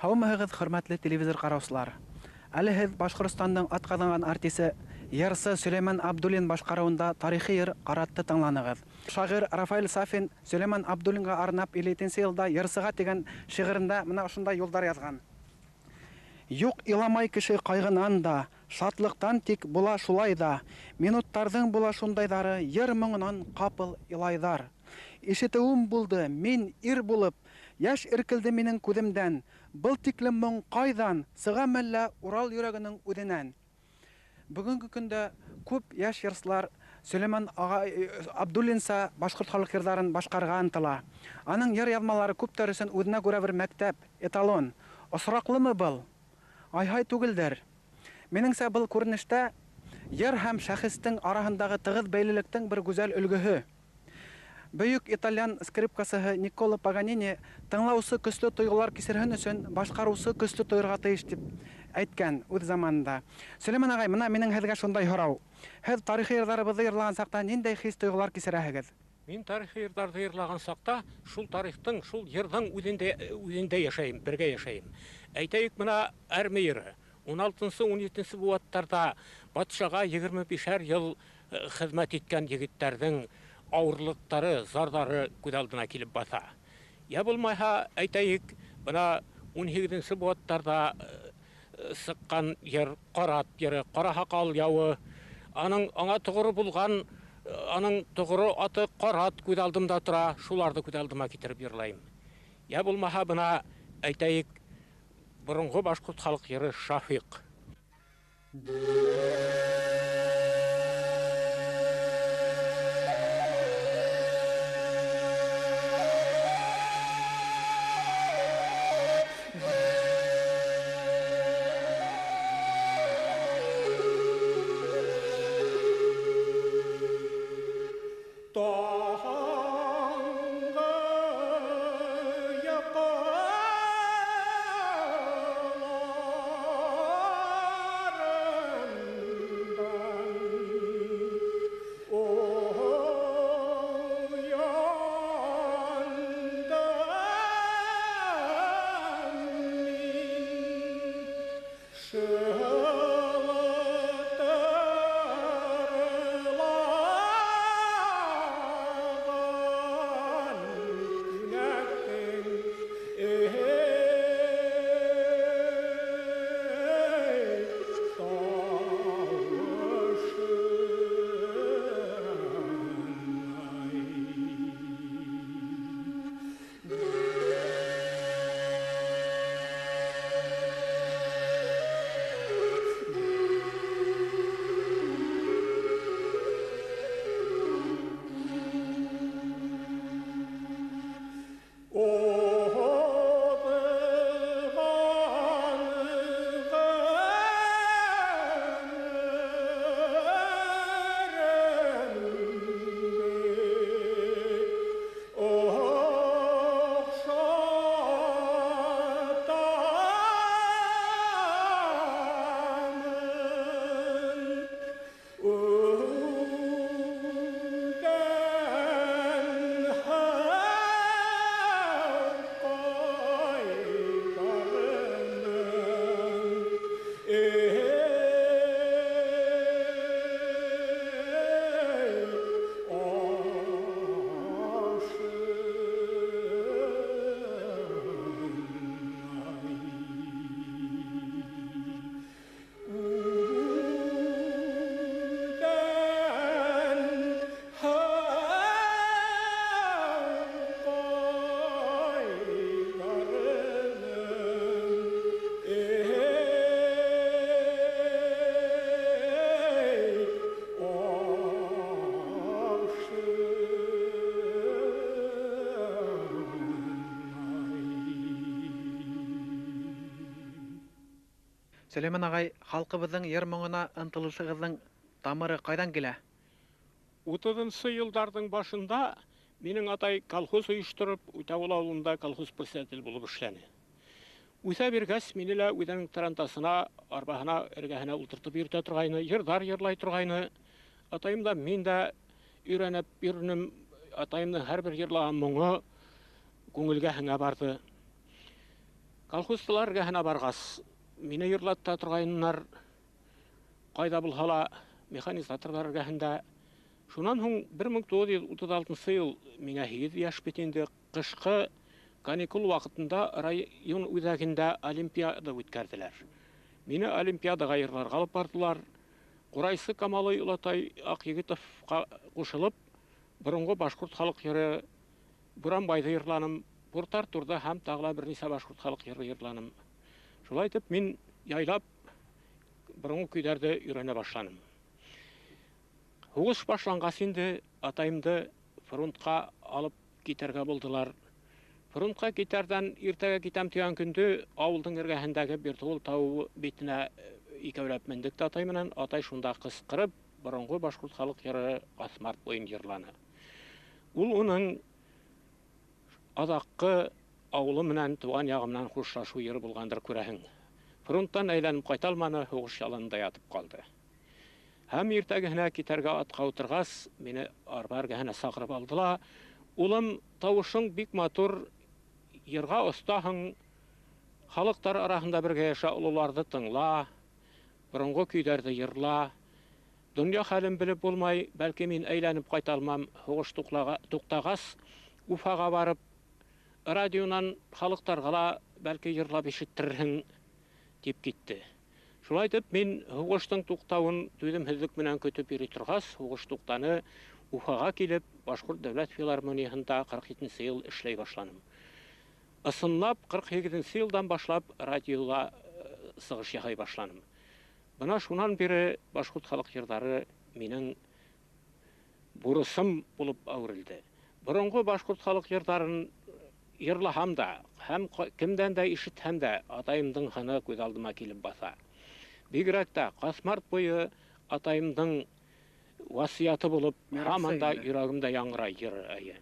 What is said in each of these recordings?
Һаумыһығыҙ, хөрмәтле телевизор ҡараусылар. Әле һеҙ Башҡортостандың атҡаҙанған артисы, йырсы Сулейман Абдуллин башҡарыуында тарихи йыр «Ҡаратты» тыңланығыҙ. Шағир Рафаэль Сафин Сулейман Абдуллинға арнап 52-нче йылда «Йырсыға» тигән шиғырында мына ошондай юлдар яҙған. Юҡ иламай кеше ҡайғынан да, шатлыҡтан тик була шулай да. Минуттарҙың була шундайҙары, йыр моңонан ҡапыл илайҙар. Ишетеүем булды, мин ир булып, йәш иркелде минең күҙемдән. Был тиклем моң ҡайҙан, сыға мәллә Урал йөрәгенең үҙенән. Бөгөнгө көндә күп йәш йырсылар Сулейман Абдуллинса башҡорт халыҡ йырҙарын башҡарырға ынтыла. Аның йыр яҙмалары күптәр өсөн үҙенә күрә бер мәктәп, эталон. Осраҡлымы был? Айһай түгелдер. Минеңсә, был күренештә йыр һәм шәхестең араһындағы тығыҙ бәйлелектең бер гүзәл өлгөһө. Бөйөк итальян скрипкасыһы Никколо Паганини тыңлаусы көслө тойғолар кисерһен өсөн башҡарыусы көслө тойорға тейеш дип әйткән үҙ заманында. Сөләйман ағай, мына минең һеҙгә шундай һорау. Һеҙ тарихи йырҙарыбыҙҙы йырлаған саҡта ниндәй хис тойғолар кисерәһегеҙ? Мин тарихи йырҙарҙы йырлаған саҡта шул тарихтың, шул йырҙың үҙендә йәшәйем, бергә йәшәйем. Әйтәйек, мына әрме йыры. 16-17 быуаттарда батшаға 25-әр йыл хеҙмәт иткән егеттәрҙең ауырлыҡтары, зарҙары күҙ алдына килеп баҫа. Я булмайһа, әйтәйек, бына 18-нсе быуаттарда сыҡҡан йыр, ҡарат йыры, ҡара һаҡал яуы, аның аңа тоғоро булған, аның тоғоро аты ҡарат күҙ алдымда тора, шуларҙы күҙ алдыма китереп йырлайым. Я булмаһа, бына әйтәйек, боронғо башҡорт халыҡ йыры Шафиҡ. Сулейман агай, халкыбыздың йыр моңына ынтылышыгызның тамыры кайдан килә? 30-нчы елларның башында минем атай колхоз оештырып, Үтәвул авылында колхоз председатель булып эшләне. Үсә биргәч, мине лә үзенең тарантасына, арбаһына, эргәһенә утыртып йөртә торгайны, йырдар йырлай торгайны. Атайым да, мин дә өйрәнеп йөрнем. Атайымның һәрбер йырлаган моңы күңелгә һеңә барды. Колхозчылар эргәһенә баргас, мине йырлата торгайннар. Кайда булса ла механизаторлар эргәһендә. Шуннан соң 1936 ел миңа 8 яшь бит инде, кышкы каникул вакытында район үзәгендә олимпиада үткәрделәр. Мине олимпиадага йырларга алып бардылар. Курайсы Камалы Улатай Акъегитовка кушылып, борынгы башкорт халык йыры Буранбайды йырланым, Буртар турда һәм тагыла берничә башкорт халык йыры йырланым. Шулай итеп мин яйлап борынгы көйләрдә өйрәнә башланым. Хугыш башлангач инде атайымды фронтка алып китәргә булдылар. Фронтка китәрдән иртәгә китәм дигән көндә авылның эргәһендәге Бертуыл тауы битенә икәүләп мендек атай менән. Атай шунда кычкырып, борынгы башкорт халык йыры Асмарт буен йырланы. Ул уның азаккы авылы менән туган ягы менән хушлашу йыры булгандыр күрәһең. Фронттан әйләнеп кайта алманы, хугыш яланында ятып калды. Һәм иртәгәһенә китәргә атка утыргас, мине арба эргәһенә сакырып алдылар. Улым, тавышың бик матур, йырга остаһың, халыктар арасында бергә яша, улларны тыңла, борынгы көйләрдә йырла. Дөнья хәлен белеп булмай, бәлки мин әйләнеп кайта алмам, хугыш туктагас, Уфага барып, радионан халыктарга да бәлки йырлап ишеттерһең дип китте. Шулай итеп мин хугыштың туктавын түземһезлек менән көтеп йөри торгас, хугыш туктаны, Уфага килеп, Башкорт дәүләт филармониясында 47 ел эшләй башланым. Ысынлап 48 елдан башлап радиога сыгыш яһай башланым. Бына шуннан бире башкорт халык йырлары минең бурысым булып әверелде. Борынгы башкорт халык йырларын йырлаһам да, һәм кемдән дә ишетһәм дә, атайымның ханы күз алдыма килеп баса. Бигрәк тә Асмарт буе атайымның васыяты булып, һаман да йөрәгемдә яңгырай йыры.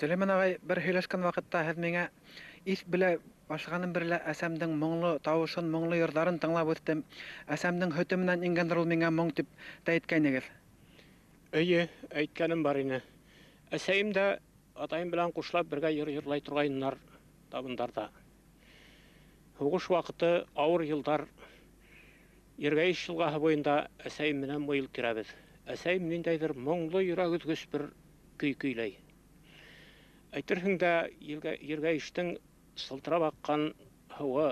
Сөлейман агай, бер һөйләшкән вакытта һез миңа ис белә башлаганым берлә әсәмнең моңлы тавышын, моңлы йырларын тыңлап үстем. Әсәмнең хөте менән иңгәндер ул миңа моң дип тә әйткәнегез. Әйе, әйткәнем бар ине. Әсәйем дә атайым белән кушлап бергә йырлай торганнар табындарда. Һугыш вакыты авыр елдар. Иргәйш елгаһы буенда әсәйем менән бу ел кирәбез. Әсәйем ниндәйдер моңлы йөрәк өзгөч бер көй көйләй. Әйтерһең дә Иргәйштең сылтырап аккан һавы,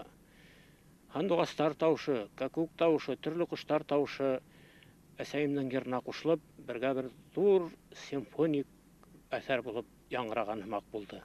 һандугастар тавышы, кәкүк тавышы, төрле коштар тавышы әсәйемнең йырына кушылып, бергә бер зур симфоник әсәр булып яңгыраган һымак булды.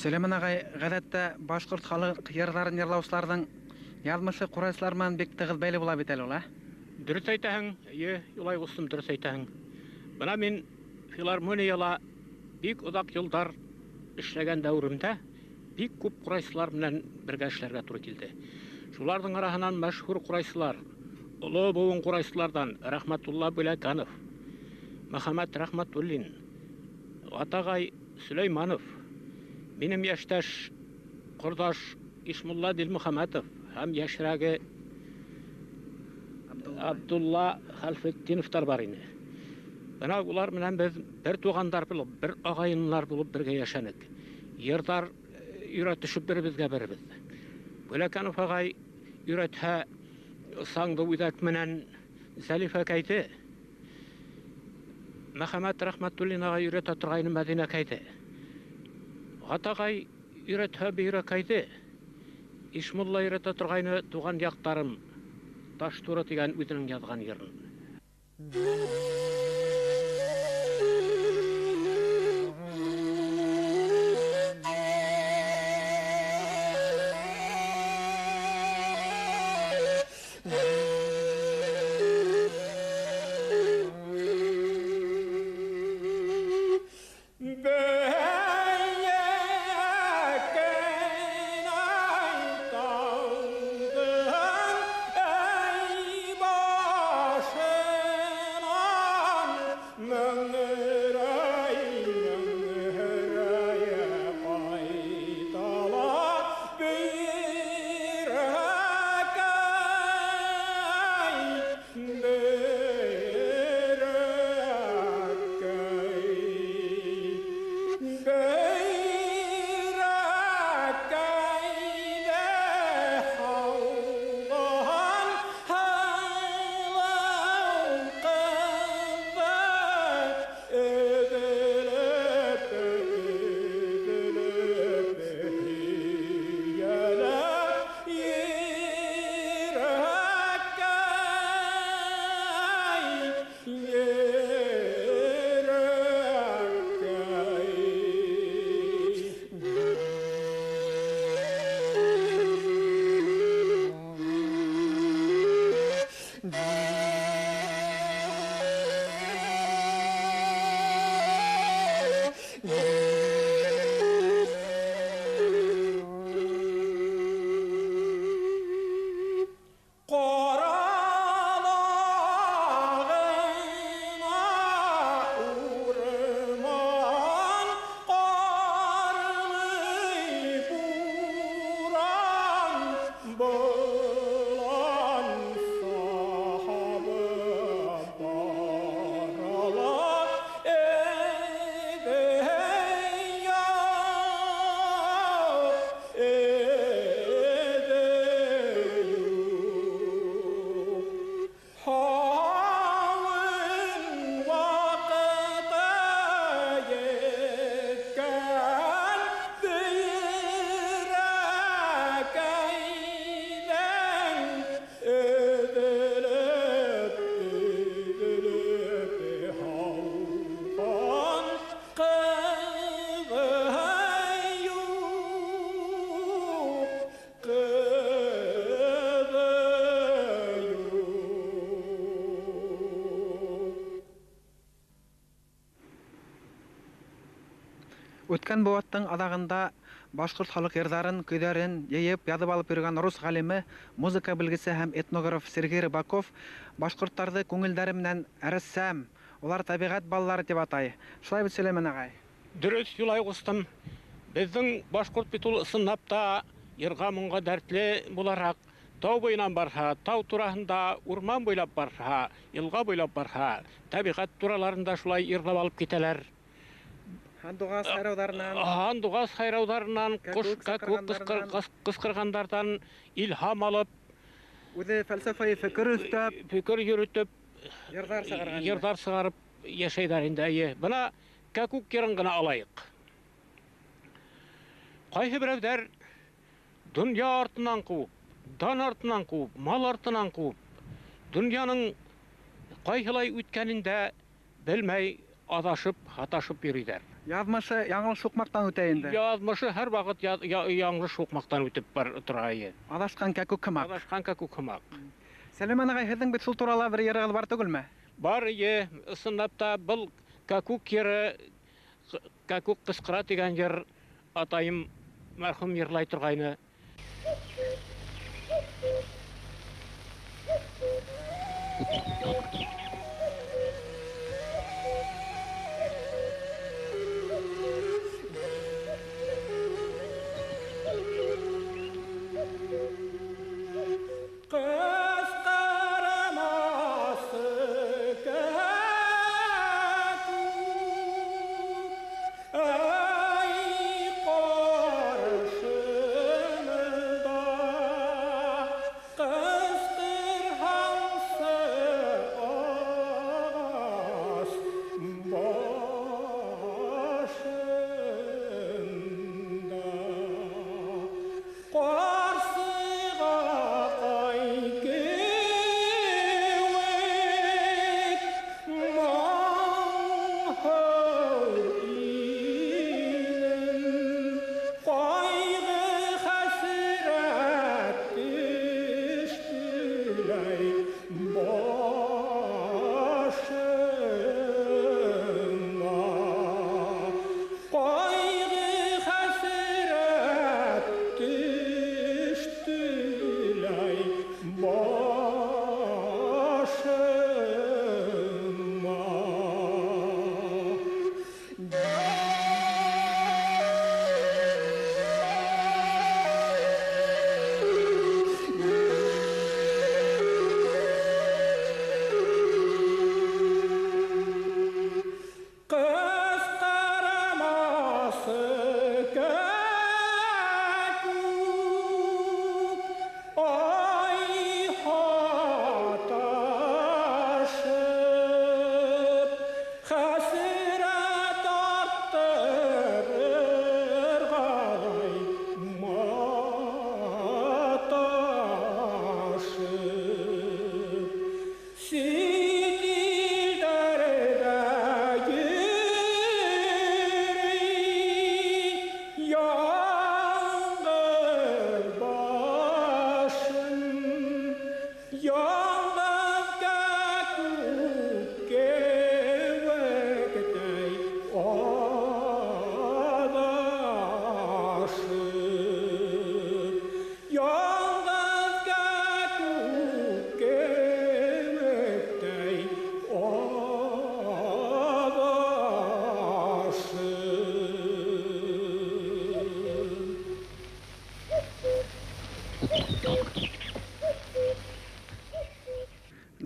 Сөлейман агай, гадәттә башкорт халык йырларын йырлаучыларның язмышы курайсылар менән бик тыгыз бәйле була бит әле ул, Дөрес әйтәһең, юлай устым, дөрес әйтәһең. Бына мин филармонияла бик озак елдар эшләгән дәвремдә бик күп курайсылар белән бергә эшләргә туры килде. Шуларның араһыннан мәшһүр курайсылар, олы буын курайсылардан Рәхмәтулла Бүләканов, Мөхәммәд Рәхмәтуллин, Атагай Сулейманов, минем яшьтәш кордаш Ишмулла Дилмөхәммәтов һәм яшьрәге Абдулла Хәлфетдиновтар бар иде. Бына улар менән без бер тугандар булып, бер агайыннар булып бергә яшәнек. Йырдар өйрәтешеп беребезгә беребез. Бүләканов агай өйрәтһә саңды үдәк менән Зәлифә кәйте. Мөхәммәд Рәхмәтуллин агай өйрәтә торган Мәдинә кәйте. Атагай өйрәтһә бирә кәйте. Ишмулла өйрәтә торган туган яктарым Таш туры дигән үзенең язган йырын. Өткән быуаттың адағында башҡорт халык йырҙарын, көйҙәрен йыйып, яҙып алып йөрөгән рус ғалимы, музыка белгесе һәм этнограф Сергей Рыбаков башҡорттарҙы күңелдәре менән рәссам, улар табиғәт балалары дип атай. Шулай бит, Сулейман ағай? Дөрөҫ, юлай ҡустым. Беҙҙең башҡорт бит ул ысынлап та йырға моңға дәртле булараҡ. Тау буйынан барһа, тау тураһында, урман буйлап барһа, йылға буйлап барһа, табиғат тураларында шулай йырлап алып китәләр. Һандуғас һайрауҙарынан, Һандуғас һайрауҙарынан, ҡысҡырғандарҙан илһам алып, үҙе фәлсәфәй фекер йөрөтөп, йырҙар сығарып йәшәйҙәр инде. Бына кәкүк йырын ғына алайыҡ. Ҡайһы берәүҙәр донъя артынан ҡыуып, дан артынан ҡыуып, мал артынан ҡыуып, донъяның ҡайһылай үткәнендә белмәй аҙашып, һаташып йөрөйҙәр. Яҙмышы яңылыш шуҡмаҡтан үтә инде. Яҙмышы һәр ваҡыт яңылыш шуҡмаҡтан үтеп тора. Аҙашҡан кәкүк һымаҡ. Аҙашҡан кәкүк һымаҡ. Сәлиман ағай, һеҙҙең бит шул турала бер йырығыҙ бар түгелме? Бар, ысынлап та был кәкүк йыры, кәкүк ҡысҡыра тигән йыр атайым мәрхүм йырлай торғайны.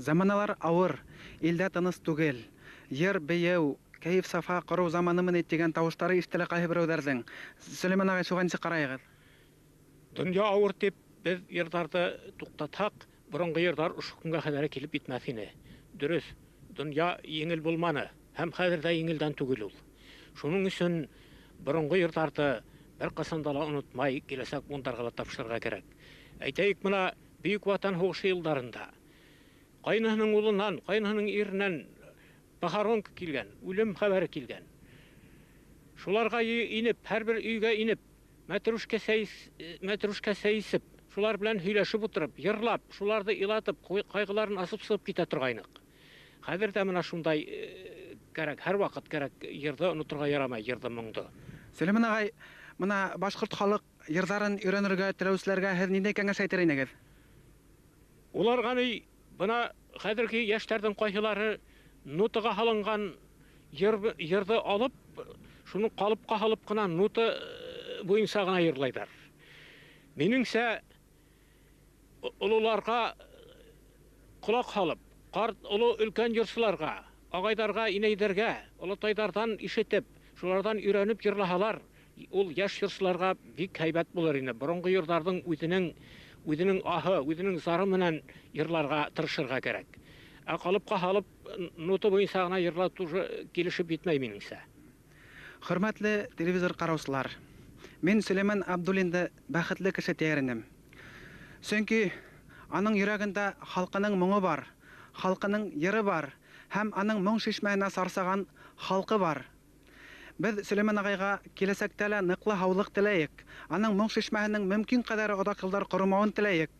Заманалар авыр, илдә тыныс түгел. Йыр бейеү, кәйеф сафа кору заманымын дигән тавышлары ишетелә кайбер берәүләрнең. Сулейман агай, шуга ничек карайыгыз? Дөнья авыр дип без йырдарды туктатак, борынгы йырдар ошо көнгә кадәр килеп битмәс ине. Дөрес, дөнья еңел булманы, һәм хәзер дә еңелдән түгел ул. Шуның өчен борынгы йырдарды бер касан да онытмай, киләсәк буындарга да тапшырырга кирәк. Әйтәйек, менә Бөек Ватан һугышы елларында кайныһының улыннан, кайныһының иреннән Похоронка килгән, үлем хәбәре килгән. Шуларга инеп, һәрбер өйгә инеп, мәтрүшкә сәйсеп, шулар белән һөйләшеп утырып, йырлап, шуларды илатып, кайгыларын асып сыгып китә торгайнык. Хәзер дә менә шундай кирәк, һәр вакыт кирәк, йырды онытырга ярамай, йырды моңды. Сулейман агай, менә башкорт халык йырдарын өйрәнергә теләүчеләргә һез нинди кәңәш әйтер инегез? Уларга ни, менә хәзерге яшьләрдән кайһылары нутага халынган йырды алып, шуны калыпка халып кына нуты буенча гына йырлайлар. Минеңсә, улуларга кулак халып, карт улы өлкән йырчыларга, агайдарга, инәйдәргә, олатайдардан ишетеп, шулардан өйрәнеп йырлаһалар, ул яшь йырчыларга бик һәйбәт булыр иде. Борынгы йырдардың үзенең аһы, үзенең зары менән йырларга тырышырга кирәк. Ә калыпка халып, ноты буенча гына йырлап туры килешеп битмәй минеңсә. Хөрмәтле телевизор караучылар, мин Сулейман Абдуллинды бәхетле кеше тияренем. Чөнки аның йөрәгендә халкының моңы бар, халкының йыры бар, һәм аның моң шишмәенә сарсаган халкы бар. Без Сулейман агайга киләсәктә лә ныклы һаулык теләйек. Аның моң шишмәһенең мөмкин кадәр оdak еллар корымавын теләйек.